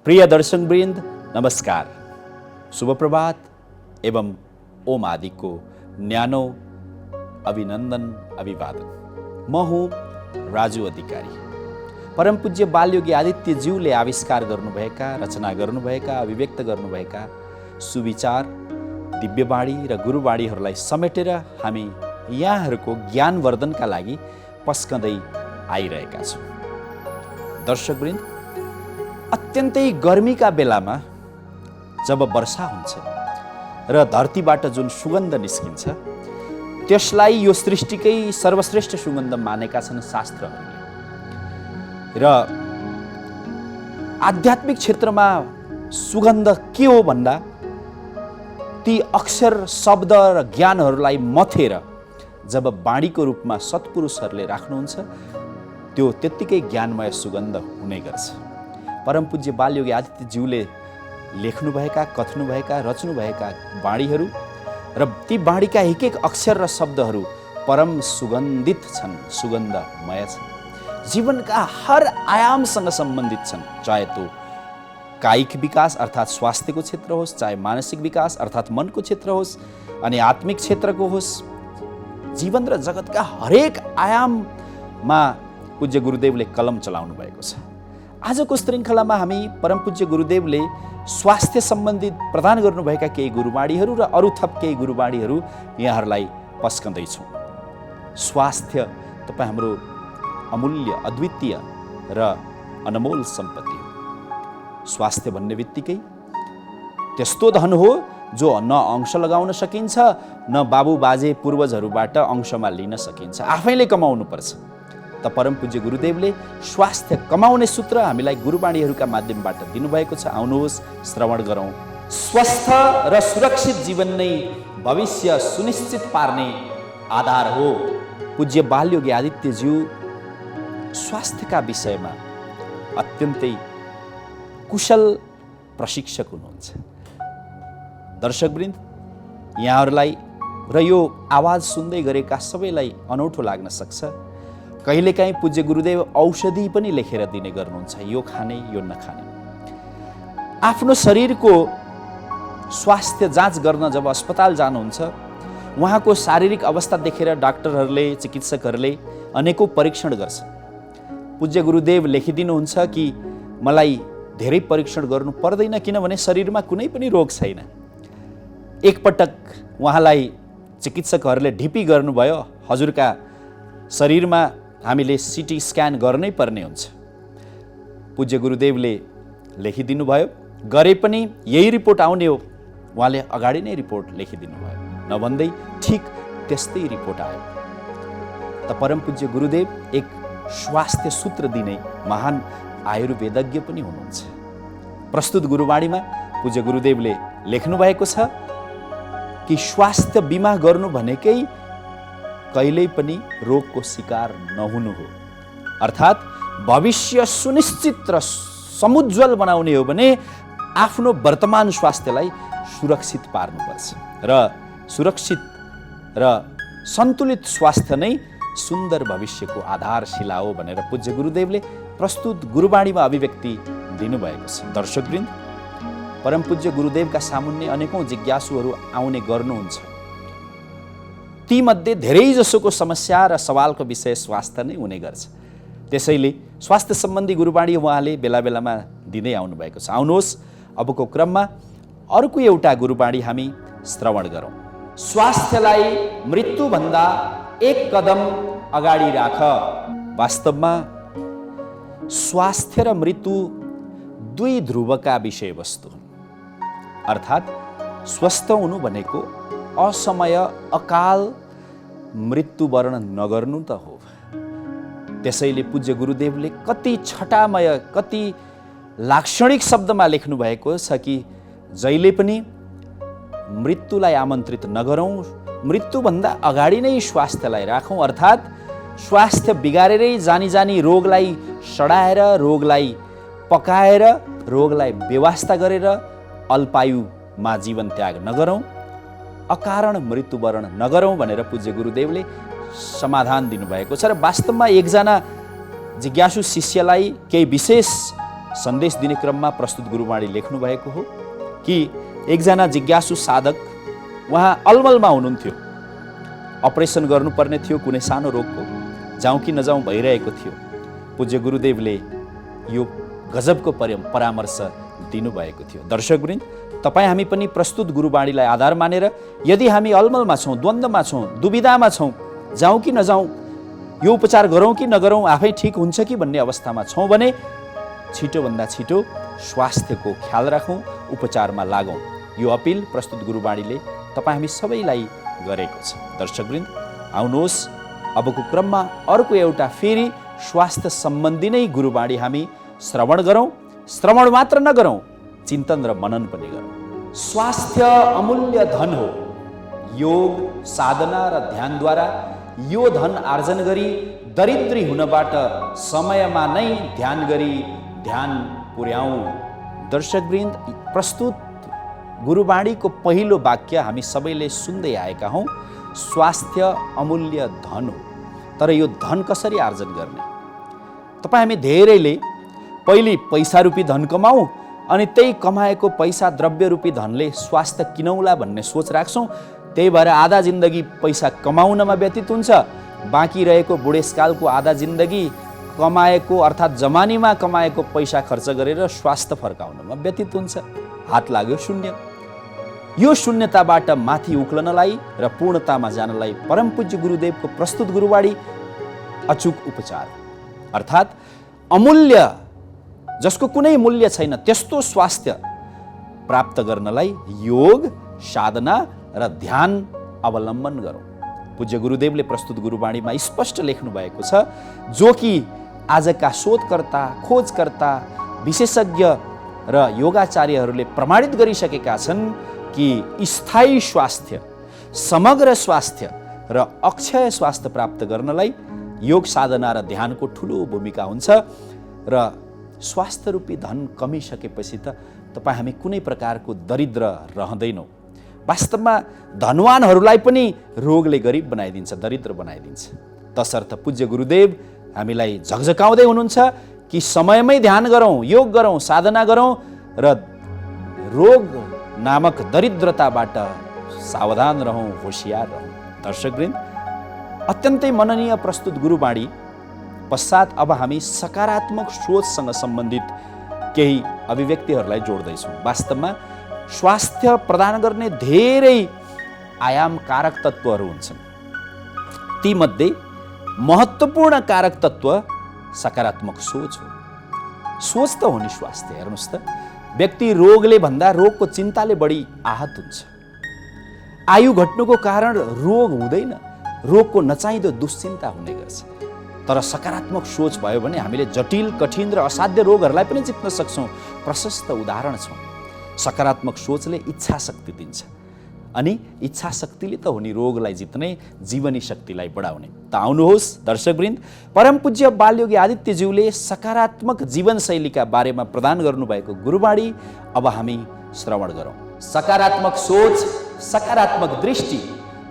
प्रिय दर्शकवृन्द नमस्कार, शुभ प्रभात एवं ओम आदिको न्यानो अभिनन्दन अभिवादन। म हुँ राजु अधिकारी। परम पूज्य बालयोगी आदित्यज्यूले आविष्कार गर्नुभएका, रचना गर्नुभएका, अभिव्यक्त गर्नुभएका सुविचार, दिव्यवाणी र गुरुवाणीहरूलाई समेटेर हामी यहाँहरूको ज्ञानवर्धनका लागि पस्कँदै आइरहेका छौँ। दर्शकवृन्द, अत्यन्तै गर्मीका बेलामा जब वर्षा हुन्छ र धरतीबाट जुन सुगन्ध निस्किन्छ त्यसलाई यो सृष्टिकै सर्वश्रेष्ठ सुगन्ध मानेका छन् शास्त्रहरूले। र आध्यात्मिक क्षेत्रमा सुगन्ध के हो भन्दा ती अक्षर, शब्द र ज्ञानहरूलाई मथेर जब बाणीको रूपमा सत्पुरुषहरूले राख्नुहुन्छ त्यो त्यत्तिकै ज्ञानमय सुगन्ध हुने गर्छ। परम पूज्य बालयोगी आदित्यज्यूले लेख्नुभएका, कथ्नुभएका, रच्नुभएका बाणीहरू र ती बाणीका एक एक अक्षर र शब्दहरू परम सुगन्धित छन्, सुगन्धमय छन्। जीवनका हर आयामसँग सम्बन्धित छन्, चाहे त्यो कायिक विकास अर्थात् स्वास्थ्यको क्षेत्र होस्, चाहे मानसिक विकास अर्थात् मनको क्षेत्र होस्, अनि आत्मिक क्षेत्रको होस्। जीवन र जगतका हरेक आयाममा पूज्य गुरुदेवले कलम चलाउनु भएको छ। आजको श्रृङ्खलामा हामी परम पूज्य गुरुदेवले स्वास्थ्य सम्बन्धित प्रदान गर्नुभएका केही गुरुवाणीहरू र अरू थप केही गुरुवाणीहरू यहाँहरूलाई पस्कँदैछौँ। स्वास्थ्य तपाईँ हाम्रो अमूल्य, अद्वितीय र अनमोल सम्पत्ति हो। स्वास्थ्य भन्ने बित्तिकै त्यस्तो धन हो जो न अंश लगाउन सकिन्छ, न बाबु बाजे पूर्वजहरूबाट अंशमा लिन सकिन्छ, आफैले कमाउनुपर्छ। त परम पूज्य गुरुदेवले स्वास्थ्य कमाउने सूत्र हामीलाई गुरुवाणीहरूका माध्यमबाट दिनुभएको छ। आउनुहोस्, श्रवण गरौँ। स्वस्थ र सुरक्षित जीवन नै भविष्य सुनिश्चित पार्ने आधार हो। पूज्य बालयोगी आदित्यज्यू स्वास्थ्यका विषयमा अत्यन्तै कुशल प्रशिक्षक हुनुहुन्छ। दर्शकवृन्द, यहाँहरूलाई र यो आवाज सुन्दै गरेका सबैलाई अनौठो लाग्न सक्छ। कहिलेकाहीँ पूज्य गुरुदेव औषधि पनि लेखेर दिने गर्नुहुन्छ, यो खाने, यो नखाने। आफ्नो शरीरको स्वास्थ्य जाँच गर्न जब अस्पताल जानुहुन्छ, उहाँको शारीरिक अवस्था देखेर डाक्टरहरूले, चिकित्सकहरूले अनेकौँ परीक्षण गर्छन्। पूज्य गुरुदेव लेखिदिनुहुन्छ कि मलाई धेरै परीक्षण गर्नु पर्दैन, किनभने शरीरमा कुनै पनि रोग छैन। एकपटक उहाँलाई चिकित्सकहरूले ढिपी गर्नुभयो, हजुरका शरीरमा हामीले सिटी स्क्यान गर्नै पर्ने हुन्छ। पूज्य गुरुदेवले लेखिदिनु भयो, गरे पनि यही रिपोर्ट आउने हो। उहाँले अगाडि नै रिपोर्ट लेखिदिनु भयो, नभन्दै ठिक त्यस्तै रिपोर्ट आयो। त परम पूज्य गुरुदेव एक स्वास्थ्य सूत्र दिने महान आयुर्वेदज्ञ पनि हुनुहुन्छ। प्रस्तुत गुरुवाणीमा पूज्य गुरुदेवले लेख्नु भएको छ कि स्वास्थ्य बिमा गर्नु भनेकै कहिल्यै पनि रोगको शिकार नहुनु हो। अर्थात् भविष्य सुनिश्चित र समुज्वल बनाउने हो भने आफ्नो वर्तमान स्वास्थ्यलाई सुरक्षित पार्नुपर्छ। र सुरक्षित र सन्तुलित स्वास्थ्य नै सुन्दर भविष्यको आधारशिला हो भनेर पूज्य गुरुदेवले प्रस्तुत गुरुवाणीमा अभिव्यक्ति दिनुभएको छ। दर्शकवृन्द, परम पूज्य गुरुदेवका सामुन्ने अनेकौँ जिज्ञासुहरू आउने गर्नुहुन्छ। तीमध्ये धेरैजसोको समस्या र सवालको विषय स्वास्थ्य नै हुने गर्छ। त्यसैले स्वास्थ्य सम्बन्धी गुरुवाणी उहाँले बेला बेलामा दिँदै आउनुभएको छ। आउनुहोस्, अबको क्रममा अर्को एउटा गुरुवाणी हामी श्रवण गरौँ। स्वास्थ्यलाई मृत्युभन्दा एक कदम अगाडि राख। वास्तवमा स्वास्थ्य र मृत्यु दुई ध्रुवका विषयवस्तु हुन्। अर्थात् स्वस्थ हुनु भनेको असमय, अकाल मृत्युवरण नगर्नु त हो। त्यसैले पूज्य गुरुदेवले कति छटामय, कति लाक्षणिक शब्दमा लेख्नु भएको छ कि जहिले पनि मृत्युलाई आमन्त्रित नगरौँ, मृत्युभन्दा अगाडि नै स्वास्थ्यलाई राखौँ। अर्थात् स्वास्थ्य बिगारेरै जानी जानी रोगलाई सडाएर, रोगलाई पकाएर, रोगलाई बेवास्ता गरेर अल्पायुमा जीवन त्याग नगरौँ, अकारण मृत्युवरण नगरौँ भनेर पूज्य गुरुदेवले समाधान दिनुभएको छ। र वास्तवमा एकजना जिज्ञासु शिष्यलाई केही विशेष सन्देश दिने क्रममा प्रस्तुत गुरुवाणी लेख्नु भएको हो कि एकजना जिज्ञासु साधक उहाँ अलमलमा हुनुहुन्थ्यो। अपरेसन गर्नुपर्ने थियो कुनै सानो रोगको, जाउँ कि नजाउँ भइरहेको थियो। पूज्य गुरुदेवले यो गजबको परामर्श दिनुभएको थियो। दर्शकवृन्द, तपाईँ हामी पनि प्रस्तुत गुरुवाणीलाई आधार मानेर यदि हामी अलमलमा छौँ, द्वन्द्वमा छौँ, दुविधामा छौँ, जाउँ कि नजाउँ, यो उपचार गरौँ कि नगरौँ, आफै ठिक हुन्छ कि भन्ने अवस्थामा छौँ भने छिटोभन्दा छिटो स्वास्थ्यको ख्याल राखौँ, उपचारमा लागौँ। यो अपिल प्रस्तुत गुरुवाणीले तपाईँ हामी सबैलाई गरेको छ। दर्शकवृन्द, आउनुहोस् अबको क्रममा अर्को एउटा फेरि स्वास्थ्य सम्बन्धी नै गुरुवाणी हामी श्रवण गरौँ। श्रवण मात्र नगरौँ, चिन्तन र मनन पनि गरौँ। स्वास्थ्य अमूल्य धन हो। योग, साधना र ध्यानद्वारा यो धन आर्जन गरी दरिद्री हुनबाट समयमा नै ध्यान गरी ध्यान पुर्याउँ। दर्शकवृन्द, प्रस्तुत गुरुवाणीको पहिलो वाक्य हामी सबैले सुन्दै आएका हौँ। स्वास्थ्य अमूल्य धन हो। तर यो धन कसरी आर्जन गर्ने? तपाईँ हामी धेरैले पहिले पैसा रूपी धन कमाऊ अनि त्यही कमाएको पैसा द्रव्य रूपी धनले स्वास्थ्य किनौला भन्ने सोच राख्छौँ। त्यही भएर आधा जिन्दगी पैसा कमाउनमा व्यतीत हुन्छ, बाँकी रहेको बुढेसकालको आधा जिन्दगी कमाएको अर्थात् जमानीमा कमाएको पैसा खर्च गरेर स्वास्थ्य फर्काउनमा व्यतीत हुन्छ। हात लाग्यो शून्य। यो शून्यताबाट माथि उक्लनलाई र पूर्णतामा जानलाई परमपूज्य गुरुदेवको प्रस्तुत गुरुवाणी अचूक उपचार अर्थात् अमूल्य, जसको कुनै मूल्य छैन, त्यस्तो स्वास्थ्य प्राप्त गर्नलाई योग, साधना र ध्यान अवलम्बन गरौँ। पूज्य गुरुदेवले प्रस्तुत गुरुवाणीमा स्पष्ट लेख्नु भएको छ, जो कि आजका शोधकर्ता, खोजकर्ता, विशेषज्ञ र योगाचार्यहरूले प्रमाणित गरिसकेका छन् कि स्थायी स्वास्थ्य, समग्र स्वास्थ्य र अक्षय स्वास्थ्य प्राप्त गर्नलाई योग, साधना र ध्यानको ठुलो भूमिका हुन्छ। र स्वास्थ्य रूपी धन कमिसकेपछि त तपाईँ हामी कुनै प्रकारको दरिद्र रहँदैनौँ। वास्तवमा धनवानहरूलाई पनि रोगले गरिब बनाइदिन्छ, दरिद्र बनाइदिन्छ। तसर्थ पूज्य गुरुदेव हामीलाई झकझकाउँदै हुनुहुन्छ कि समयमै ध्यान गरौँ, योग गरौँ, साधना गरौँ र रोग नामक दरिद्रताबाट सावधान रहौँ, होशियार रहौँ। दर्शकवृन्द, अत्यन्तै मननीय प्रस्तुत गुरुवाणी पश्चात अब हामी सकारात्मक सोचसँग सम्बन्धित केही अभिव्यक्तिहरूलाई जोड्दैछौँ। वास्तवमा स्वास्थ्य प्रदान गर्ने धेरै आयाम कारक तत्त्वहरू हुन्छन्। तीमध्ये महत्त्वपूर्ण कारक तत्त्व सकारात्मक सोच हो। सोच त हो नि स्वास्थ्य। हेर्नुहोस् त, व्यक्ति रोगले भन्दा रोगको चिन्ताले बढी आहत हुन्छ। आयु घट्नुको कारण रोग हुँदैन, रोगको नचाहिँदो दुश्चिन्ता हुने गर्छ। तर सकारात्मक सोच भयो भने हामीले जटिल, कठिन र असाध्य रोगहरूलाई पनि जित्न सक्छौँ। प्रशस्त उदाहरण छौँ। सकारात्मक सोचले इच्छा शक्ति दिन्छ अनि इच्छा शक्तिले त हो नि रोगलाई जित्ने, जीवनी शक्तिलाई बढाउने। त आउनुहोस् दर्शकवृन्द, परम पूज्य बालयोगी आदित्यज्यूले सकारात्मक जीवनशैलीका बारेमा प्रदान गर्नुभएको गुरुवाणी अब हामी श्रवण गरौँ। सकारात्मक सोच, सकारात्मक दृष्टि,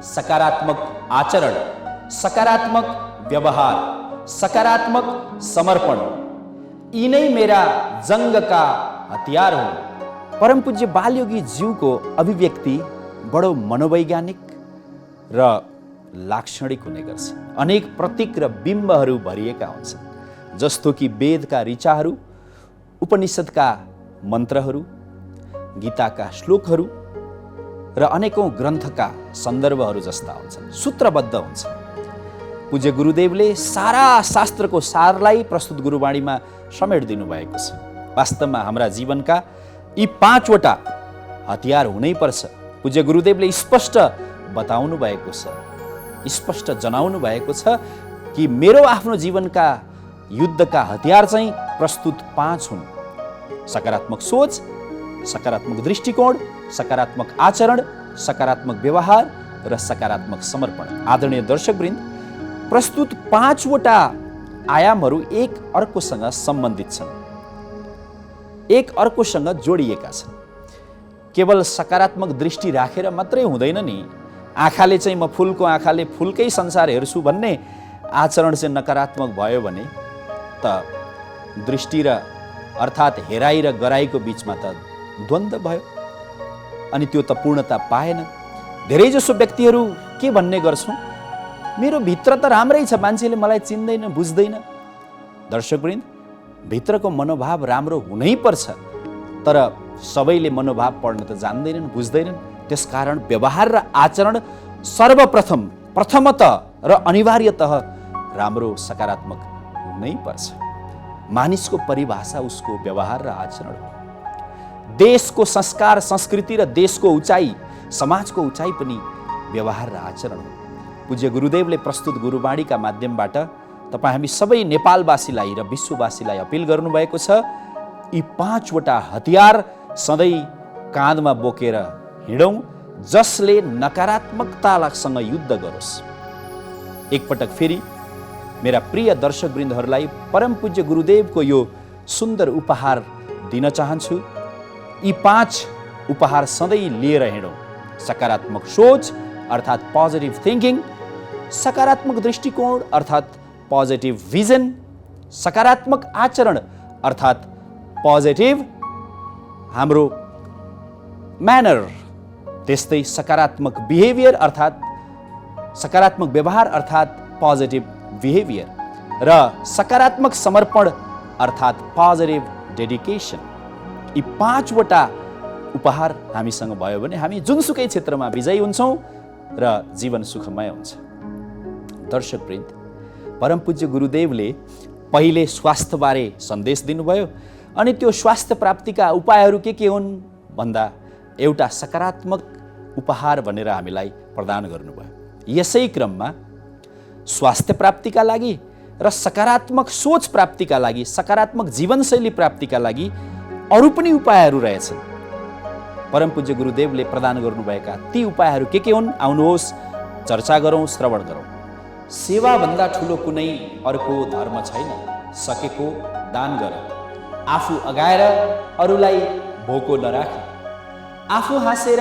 सकारात्मक आचरण, सकारात्मक व्यवहार, सकारात्मक समर्पण, यिनै मेरा जङ्गका हतियार हुन्। परम पूज्य बालयोगी ज्यूको अभिव्यक्ति बडो मनोवैज्ञानिक र लाक्षणिक हुने गर्छ। अनेक प्रतीक र बिम्बहरू भरिएका हुन्छन्, जस्तो कि वेदका ऋचाहरू, उपनिषदका मन्त्रहरू, गीताका श्लोकहरू र अनेकौं ग्रन्थका सन्दर्भहरू जस्ता हुन्छन्, सूत्रबद्ध हुन्छन्। पूज्य गुरुदेवले सारा शास्त्रको सारलाई प्रस्तुत गुरुवाणीमा समेटिदिनु भएको छ। वास्तवमा हाम्रा जीवनका यी 5वटा हतियार हुनैपर्छ। पूज्य गुरुदेवले स्पष्ट बताउनु भएको छ, स्पष्ट जनाउनु भएको छ कि मेरो आफ्नो जीवनका युद्धका हतियार चाहिँ प्रस्तुत 5 हुन्। सकारात्मक सोच, सकारात्मक दृष्टिकोण, सकारात्मक आचरण, सकारात्मक व्यवहार र सकारात्मक समर्पण। आदरणीय दर्शकवृन्द, प्रस्तुत 5वटा आयामहरू एक अर्कोसँग सम्बन्धित छन्, एक अर्कोसँग जोडिएका छन्। केवल सकारात्मक दृष्टि राखेर मात्रै हुँदैन नि। आँखाले चाहिँ म फुलको आँखाले फुलकै संसार हेर्छु भन्ने आचरण चाहिँ नकारात्मक भयो भने त दृष्टि र अर्थात् हेराइ र गराइको बिचमा त द्वन्द्व भयो अनि त्यो त पूर्णता पाएन। धेरैजसो व्यक्तिहरू के भन्ने गर्छौँ, मेरो भित्र त राम्रै छ, मान्छेले मलाई चिन्दैन बुझ्दैन। दर्शकवृन्द, भित्रको मनोभाव राम्रो हुनै पर्छ, तर सबैले मनोभाव पढ्न त जान्दैनन् बुझ्दैनन्। त्यसकारण व्यवहार र आचरण प्रथमतः र अनिवार्यतः राम्रो सकारात्मक हुनै पर्छ। मानिसको परिभाषा उसको व्यवहार र आचरण हो। देशको संस्कार संस्कृति र देशको उचाइ समाजको उचाइ पनि व्यवहार र आचरण हो। पूज्य गुरुदेवले प्रस्तुत गुरुवाणीका माध्यमबाट तपाईँ हामी सबै नेपालवासीलाई र विश्ववासीलाई अपिल गर्नुभएको छ, यी 5वटा हतियार सधैँ काँधमा बोकेर हिँडौँ, जसले नकारात्मकतासँग युद्ध गरोस्। एकपटक फेरि मेरा प्रिय दर्शकवृन्दहरूलाई परम पूज्य गुरुदेवको यो सुन्दर उपहार दिन चाहन्छु। यी 5 उपहार सधैँ लिएर हिँडौँ। सकारात्मक सोच अर्थात् पोजिटिभ थिङ्किङ, सकारात्मक दृष्टिकोण अर्थात् पोजिटिभ भिजन, सकारात्मक आचरण अर्थात् पोजिटिभ हाम्रो म्यानर, त्यस्तै सकारात्मक बिहेभियर अर्थात् सकारात्मक व्यवहार अर्थात् पोजिटिभ बिहेभियर र सकारात्मक समर्पण अर्थात् पोजिटिभ डेडिकेसन। यी 5वटा उपहार हामीसँग भयो भने हामी जुनसुकै क्षेत्रमा विजयी हुन्छौँ र जीवन सुखमय हुन्छ। दर्शकवृन्द, परम पूज्य गुरुदेवले पहिले स्वास्थ्यबारे सन्देश दिनुभयो अनि त्यो स्वास्थ्य प्राप्तिका उपायहरू के हुन् भन्दा एउटा सकारात्मक उपहार भनेर हामीलाई प्रदान गर्नुभयो। यसै क्रममा स्वास्थ्य प्राप्तिका लागि र सकारात्मक सोच प्राप्तिका लागि, सकारात्मक जीवनशैली प्राप्तिका लागि अरू पनि उपायहरू रहेछन्। परम पूज्य गुरुदेवले प्रदान गर्नुभएका ती उपायहरू के हुन्? आउनुहोस् चर्चा गरौँ, श्रवण गरौँ। सेवाभन्दा ठुलो कुनै अर्को धर्म छैन, सकेको दान गर, आफू अगाएर अरूलाई भोको नराख, आफू हाँसेर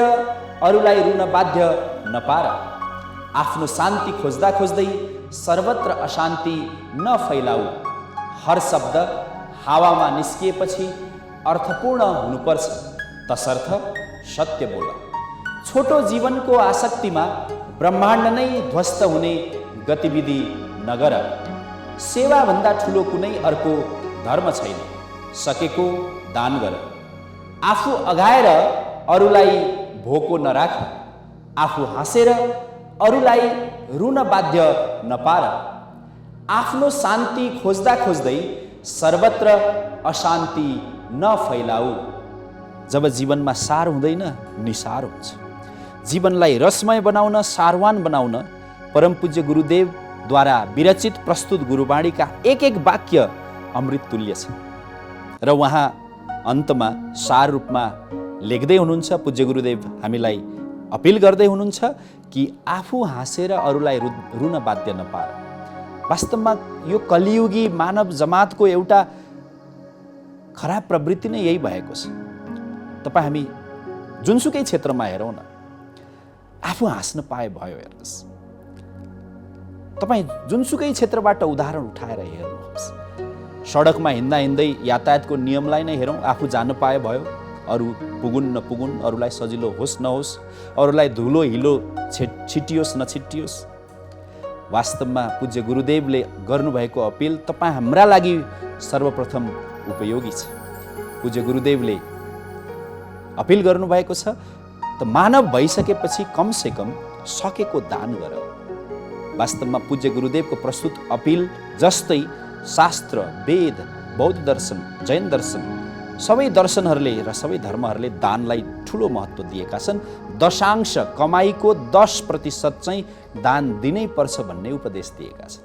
अरूलाई रुन बाध्य नपार, आफ्नो शान्ति खोज्दा खोज्दै सर्वत्र अशान्ति नफैलाऊ, हर शब्द हावामा निस्किएपछि अर्थपूर्ण हुनुपर्छ, तसर्थ सत्य बोल, छोटो जीवनको आसक्तिमा ब्रह्माण्ड नै ध्वस्त हुने गतिविधि नगर, सेवाभन्दा ठुलो कुनै अर्को धर्म छैन, सकेको दान गर, आफू अघाएर अरूलाई भोको नराख, आफू हाँसेर अरूलाई रुन बाध्य नपार, आफ्नो शान्ति खोज्दा खोज्दै सर्वत्र अशान्ति नफैलाऊ। जब जीवनमा सार हुँदैन, निसार हुन्छ। जीवनलाई रसमय बनाउन, सारवान बनाउन परम पूज्य गुरुदेवद्वारा विरचित प्रस्तुत गुरुवाणीका एक वाक्य अमृत तुल्य छ र उहाँ अन्तमा सार रूपमा लेख्दै हुनुहुन्छ। पूज्य गुरुदेव हामीलाई अपिल गर्दै हुनुहुन्छ कि आफू हाँसेर अरूलाई रुन बाध्य नपार। वास्तवमा यो कलियुगी मानव जमातको एउटा खराब प्रवृत्ति नै यही भएको छ। तपाईँ हामी जुनसुकै क्षेत्रमा हेरौँ न, आफू हाँस्न पाए भयो। हेर्नुहोस्, तपाईँ जुनसुकै क्षेत्रबाट उदाहरण उठाएर हेर्नुहोस्, सडकमा हिँड्दा हिँड्दै यातायातको नियमलाई नै हेरौँ, आफू जान पाए भयो, अरू पुगुन् नपुगुन्, अरूलाई सजिलो होस् नहोस्, अरूलाई धुलो हिलो छिटियोस् नछिटियोस्। वास्तवमा पूज्य गुरुदेवले गर्नुभएको अपिल तपाईँ हाम्रा लागि सर्वप्रथम उपयोगी छ। पूज्य गुरुदेवले अपिल गर्नुभएको छ त मानव भइसकेपछि कमसे कम सकेको दान गर। वास्तवमा पूज्य गुरुदेवको प्रस्तुत अपिल जस्तै शास्त्र, वेद, बौद्ध दर्शन, जैन दर्शन, सबै दर्शनहरूले र सबै धर्महरूले दानलाई ठुलो महत्त्व दिएका छन्। दशांश कमाईको 10% चाहिँ दान दिनै पर्छ भन्ने उपदेश दिएका छन्।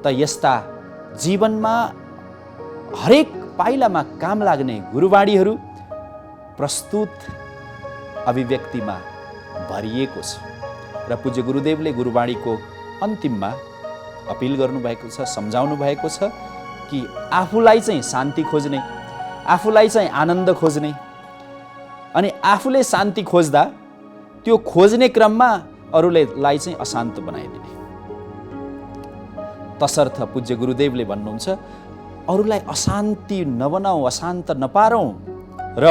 त यस्ता जीवनमा हरेक पाइलामा काम लाग्ने गुरुवाणीहरू प्रस्तुत अभिव्यक्तिमा भरिएको छ र पूज्य गुरुदेवले गुरुवाणीको अन्तिममा अपिल गर्नुभएको छ, सम्झाउनु भएको छ कि आफूलाई चाहिँ शान्ति खोज्ने, आफूलाई चाहिँ आनन्द खोज्ने अनि आफूले शान्ति खोज्दा त्यो खोज्ने क्रममा अरूलाई चाहिँ अशान्त बनाइदिने। तसर्थ पूज्य गुरुदेवले भन्नुहुन्छ अरूलाई अशान्ति नबनाऊ, अशान्त नपारौँ। र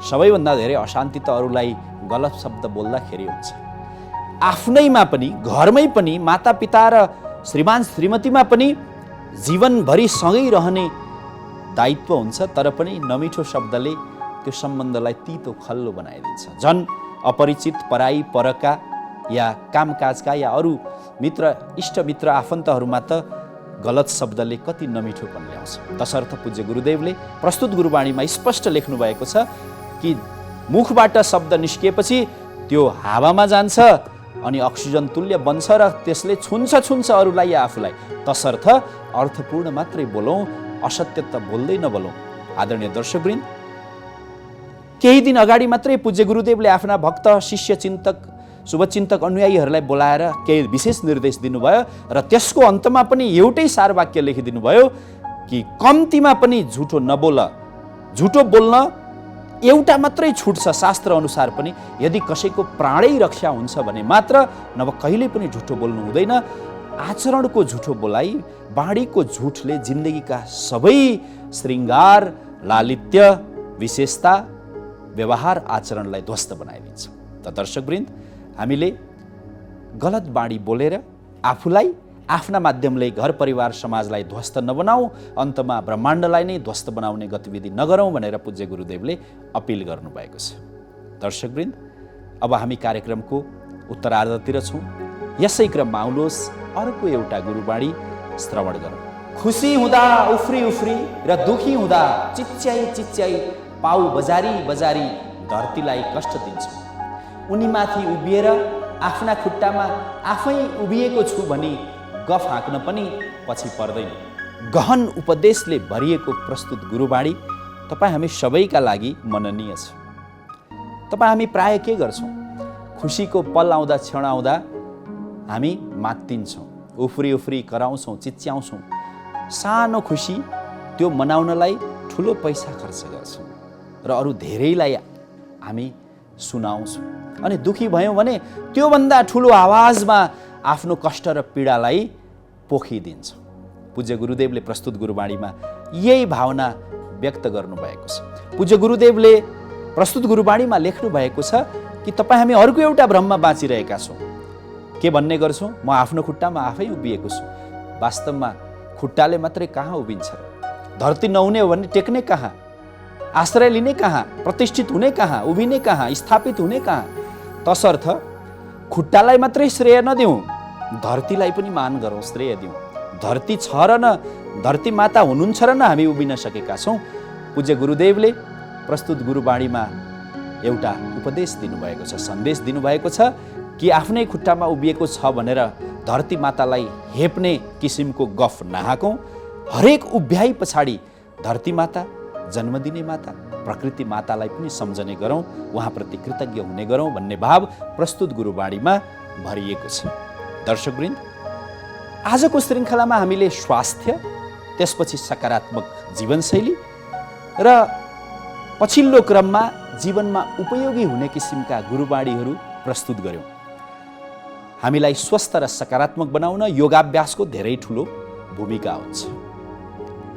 सबैभन्दा धेरै अशान्ति त अरूलाई गलत शब्द बोल्दाखेरि हुन्छ। आफ्नैमा पनि, घरमै पनि, मातापिता र श्रीमान श्रीमतीमा पनि जीवनभरि सँगै रहने दायित्व हुन्छ, तर पनि नमिठो शब्दले त्यो सम्बन्धलाई तितो खल्लो बनाइदिन्छ। झन् अपरिचित, पराई, परका या कामकाजका या अरू मित्र, इष्टमित्र, आफन्तहरूमा त गलत शब्दले कति नमिठोपन ल्याउँछ। तसर्थ पूज्य गुरुदेवले प्रस्तुत गुरुवाणीमा स्पष्ट लेख्नु भएको छ कि मुखबाट शब्द निस्किएपछि त्यो हावामा जान्छ अनि अक्सिजन तुल्य बन्छ र त्यसले छुन्छ अरूलाई या आफूलाई। तसर्थ अर्थपूर्ण मात्रै बोलौँ, असत्य त बोल्दै नबोलौँ। आदरणीय दर्शकवृन्द, केही दिन अगाडि मात्रै पूज्य गुरुदेवले आफ्ना भक्त, शिष्य, चिन्तक, शुभचिन्तक, अनुयायीहरूलाई बोलाएर केही विशेष निर्देश दिनुभयो र त्यसको अन्तमा पनि एउटै सार वाक्य लेखिदिनु भयो कि कम्तीमा पनि झुटो नबोल। झुटो बोल्न एउटा मात्रै छुट छ शास्त्र अनुसार पनि, यदि कसैको प्राणै रक्षा हुन्छ भने मात्र, नभए कहिल्यै पनि झुटो बोल्नु हुँदैन। आचरणको झुटो बोलाइ, बाणीको झुटले जिन्दगीका सबै श्रृङ्गार, लालित्य, विशेषता, व्यवहार, आचरणलाई ध्वस्त बनाइदिन्छ। त दर्शकवृन्द, हामीले गलत बाणी बोलेर आफूलाई, आफ्ना माध्यमले घर परिवार समाजलाई ध्वस्त नबनाऊ, अन्तमा ब्रह्माण्डलाई नै ध्वस्त बनाउने गतिविधि नगरौँ भनेर पूज्य गुरुदेवले अपिल गर्नुभएको छ। दर्शकवृन्द, अब हामी कार्यक्रमको उत्तरार्धतिर छौँ। यसै क्रममा आउनुहोस् अर्को एउटा गुरुवाणी श्रवण गरौँ। खुसी हुँदा उफ्री उफ्री र दुखी हुँदा चिच्याई चिच्याई पाउ बजारी बजारी धरतीलाई कष्ट दिन्छौँ। उनीमाथि उभिएर आफ्ना खुट्टामा आफै उभिएको छु भनी गफ हाँक्न पनि पछि पर्दैन। गहन उपदेशले भरिएको प्रस्तुत गुरुवाणी तपाईँ हामी सबैका लागि मननीय छ। तपाईँ हामी प्राय के गर्छौँ? खुसीको पल आउँदा, क्षण आउँदा हामी मात्तिन्छौँ, उफ्री उफ्री कराउँछौँ, चिच्याउँछौँ। सानो खुसी त्यो मनाउनलाई ठुलो पैसा खर्च गर्छौँ र अरू धेरैलाई हामी सुनाउँछौँ। अनि दुखी भयौँ भने त्योभन्दा ठुलो आवाजमा आफ्नो कष्ट र पीडालाई पोखिदिन्छौँ। पूज्य गुरुदेवले प्रस्तुत गुरुवाणीमा यही भावना व्यक्त गर्नुभएको छ। पूज्य गुरुदेवले प्रस्तुत गुरुवाणीमा लेख्नु भएको छ कि तपाईँ हामी अर्को एउटा भ्रममा बाँचिरहेका छौँ। के भन्ने गर्छौँ? म आफ्नो खुट्टामा आफै उभिएको छु। वास्तवमा खुट्टाले मात्रै कहाँ उभिन्छ र? धरती नहुने हो भने टेक्ने कहाँ? आश्रय लिने कहाँ? प्रतिष्ठित हुने कहाँ? उभिने कहाँ? स्थापित हुने कहाँ? तसर्थ खुट्टालाई मात्रै श्रेय नदिउँ, धरतीलाई पनि मान गरौँ, श्रेय दिउँ। धरती छ र न, धरती माता हुनुहुन्छ र न हामी उभिन सकेका छौँ। पूज्य गुरुदेवले प्रस्तुत गुरुवाणीमा एउटा उपदेश दिनुभएको छ, सन्देश दिनुभएको छ कि आफ्नै खुट्टामा उभिएको छ भनेर धरती मातालाई हेप्ने किसिमको गफ नहाँकौँ। हरेक उभ्याइ पछाडि धरती माता, जन्म दिने माता, प्रकृति मातालाई पनि सम्झने गरौँ, उहाँप्रति कृतज्ञ हुने गरौँ भन्ने भाव प्रस्तुत गुरुवाणीमा भरिएको छ। दर्शकवृन्द, आजको श्रृङ्खलामा हामीले स्वास्थ्य, त्यसपछि सकारात्मक जीवनशैली र पछिल्लो क्रममा जीवनमा उपयोगी हुने किसिमका गुरुवाणीहरू प्रस्तुत गर्यौँ। हामीलाई स्वस्थ र सकारात्मक बनाउन योगाभ्यासको धेरै ठुलो भूमिका हुन्छ।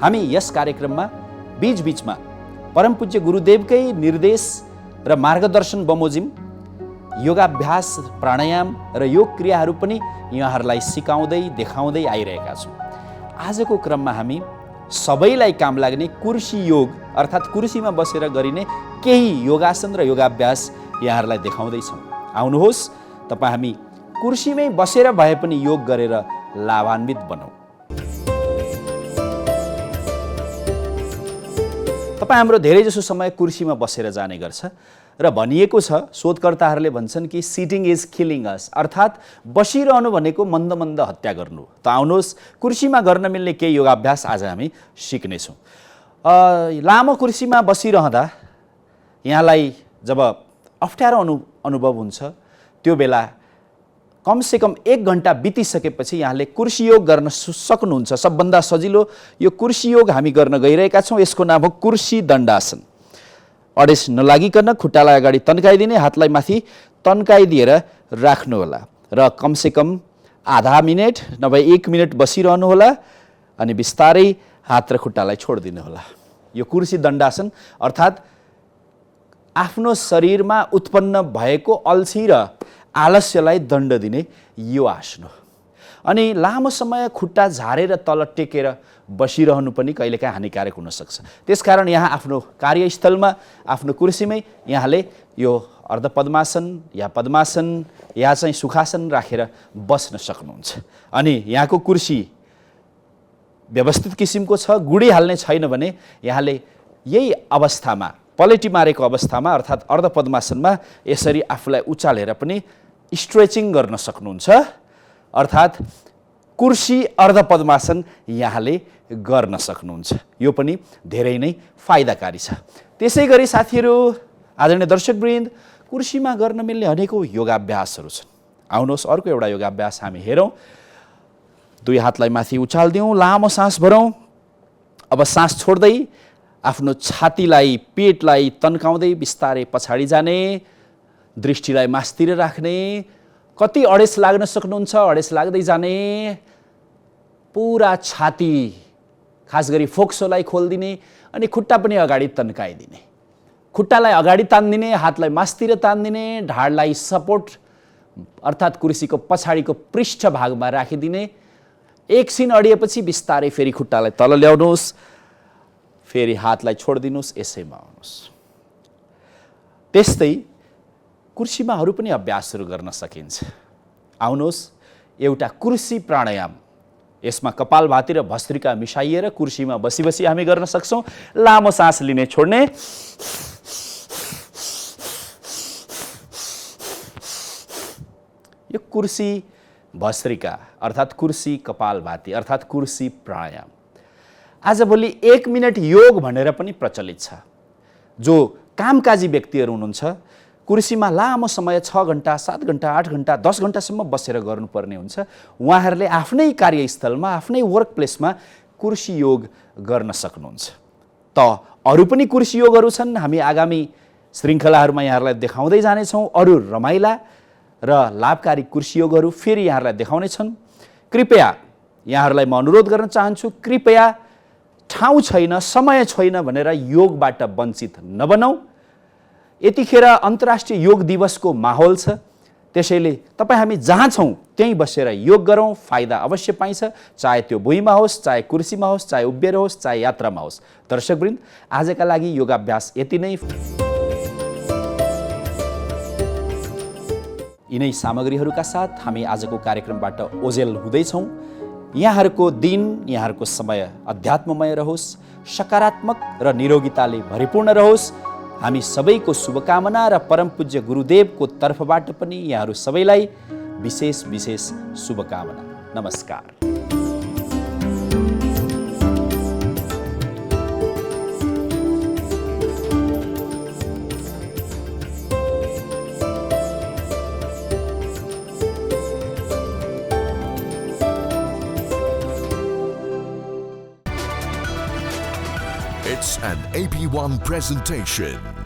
हामी यस कार्यक्रममा बीचबीचमा परम पूज्य गुरुदेवकै निर्देश र मार्गदर्शन बमोजिम योगाभ्यास, प्राणायाम र योग क्रियाहरू पनि यहाँहरूलाई सिकाउँदै देखाउँदै आइरहेका छौँ। आजको क्रममा हामी सबैलाई काम लाग्ने कुर्सी योग अर्थात् कुर्सीमा बसेर गरिने केही योगासन र योगाभ्यास यहाँहरूलाई देखाउँदैछौँ। आउनुहोस्, तपाईँ हामी कुर्सीमै बसेर भए पनि योग गरेर लाभान्वित बनौँ। तपाईँ हाम्रो धेरैजसो समय कुर्सीमा बसेर जाने गर्छ र भनिएको छ, शोधकर्ताहरूले भन्छन् कि सिटिङ इज किलिङ अस, अर्थात् बसिरहनु भनेको मन्द मन्द हत्या गर्नु। त आउनुहोस्, कुर्सीमा गर्न मिल्ने केही योगाभ्यास आज हामी सिक्नेछौँ। लामो कुर्सीमा बसिरहँदा यहाँलाई जब अप्ठ्यारो अनुभव हुन्छ, त्यो बेला कमसेकम 1 घन्टा बितिसकेपछि यहाँले कुर्सी योग गर्न सक्नुहुन्छ। सबभन्दा सजिलो यो कुर्सी योग हामी गर्न गइरहेका छौँ। यसको नाम हो कुर्सी दण्डासन। अडेस नलागिकन खुट्टालाई अगाडि तन्काइदिने, हातलाई माथि तन्काइदिएर राख्नुहोला र कमसेकम आधा मिनट नभए 1 मिनट बसिरहनुहोला अनि बिस्तारै हात र खुट्टालाई छोडिदिनु होला। यो कुर्सी दण्डासन अर्थात् आफ्नो शरीरमा उत्पन्न भएको अल्छी र आलस्यलाई दण्ड दिने यो आसन हो। अनि लामो समय खुट्टा झारेर तल टेकेर बसिरहनु पनि कहिलेकाहीँ हानिकारक हुनसक्छ। त्यसकारण यहाँ आफ्नो कार्यस्थलमा आफ्नो कुर्सीमै यहाँले यो अर्धपद्मासन या पद्मासन या चाहिँ सुखासन राखेर बस्न सक्नुहुन्छ। अनि यहाँको कुर्सी व्यवस्थित किसिमको छ, गुडिहाल्ने छैन भने यहाँले यही अवस्थामा पलेटी मारेको अवस्थामा अर्थात् अर्धपद्मासनमा यसरी आफूलाई उचालेर पनि स्ट्रेचिङ गर्न सक्नुहुन्छ। अर्थात् कुर्सी अर्धपद्मासन यहाँले गर्न सक्नुहुन्छ। यो पनि धेरै नै फाइदाकारी छ। त्यसै गरी साथीहरू, आदरणीय दर्शकवृन्द, कुर्सीमा गर्न मिल्ने अनेकौँ योगाभ्यासहरू छन्। आउनुहोस् अर्को एउटा योगाभ्यास हामी हेरौँ। दुई हातलाई माथि उचाल्दिउँ, लामो सास भरौँ। अब सास छोड्दै आफ्नो छातीलाई, पेटलाई तन्काउँदै बिस्तारै पछाडि जाने, दृष्टिलाई मास्तिर राख्ने। कति अडेस लाग्न सक्नुहुन्छ अडेस लाग्दै जाने। पुरा छाती खास गरी फोक्सोलाई खोलिदिने अनि खुट्टा पनि अगाडि तन्काइदिने। खुट्टालाई अगाडि तान्दिने, हातलाई मास्तिर तान्दिने, ढाडलाई सपोर्ट अर्थात् कुर्सीको पछाडिको पृष्ठ भागमा राखिदिने। एकछिन अडिएपछि बिस्तारै फेरि खुट्टालाई तल ल्याउनुहोस्, फेरि हातलाई छोडिदिनुहोस्, यसैमा आउनुहोस्। त्यस्तै कुर्सीमा अरू पनि अभ्यासहरू गर्न सकिन्छ। आउनुहोस् एउटा कुर्सी प्राणायाम। यसमा कपालभाती र भस्त्रिका मिसाइएर कुर्सीमा बसी बसी हामी गर्न सक्छौँ। लामो सास लिने, छोड्ने। यो कुर्सी भस्त्रिका अर्थात् कुर्सी कपालभाती अर्थात् कुर्सी प्राणायाम आजभोलि 1 मिनट योग भनेर पनि प्रचलित छ। जो कामकाजी व्यक्तिहरू हुनुहुन्छ कुर्सीमा लामो समय 6 घण्टा, 7 घण्टा, 8 घण्टा, 10 घण्टासम्म बसेर गर्नुपर्ने हुन्छ, उहाँहरूले आफ्नै कार्यस्थलमा, आफ्नै वर्क प्लेसमा कुर्सी योग गर्न सक्नुहुन्छ। त अरू पनि कुर्सी योगहरू छन्। हामी आगामी श्रृङ्खलाहरूमा यहाँहरूलाई देखाउँदै जानेछौँ। अरू रमाइला र लाभकारी कुर्सी योगहरू फेरि यहाँहरूलाई देखाउने छन्। कृपया यहाँहरूलाई म अनुरोध गर्न चाहन्छु, कृपया ठाउँ छैन, समय छैन भनेर योगबाट वञ्चित नबनौँ। यतिखेर अन्तर्राष्ट्रिय योग दिवसको माहौल छ, त्यसैले तपाईँ हामी जहाँ छौँ त्यहीँ बसेर योग गरौँ, फाइदा अवश्य पाइन्छ। चाहे त्यो भुइँमा होस्, चाहे कुर्सीमा होस्, चाहे उभिएर होस्, चाहे यात्रामा होस्। दर्शकवृन्द, आजका लागि योगाभ्यास यति नै। यिनै सामग्रीहरूका साथ हामी आजको कार्यक्रमबाट ओझेल हुँदैछौँ। यहाँहरूको दिन, यहाँहरूको समय अध्यात्ममय रहोस्, सकारात्मक र निरोगिताले भरिपूर्ण रहोस्। हामी सबैको शुभकामना र परम पूज्य गुरुदेवको तर्फबाट पनि यहाँहरू सबैलाई विशेष विशेष शुभकामना। नमस्कार। It's an AP1 presentation.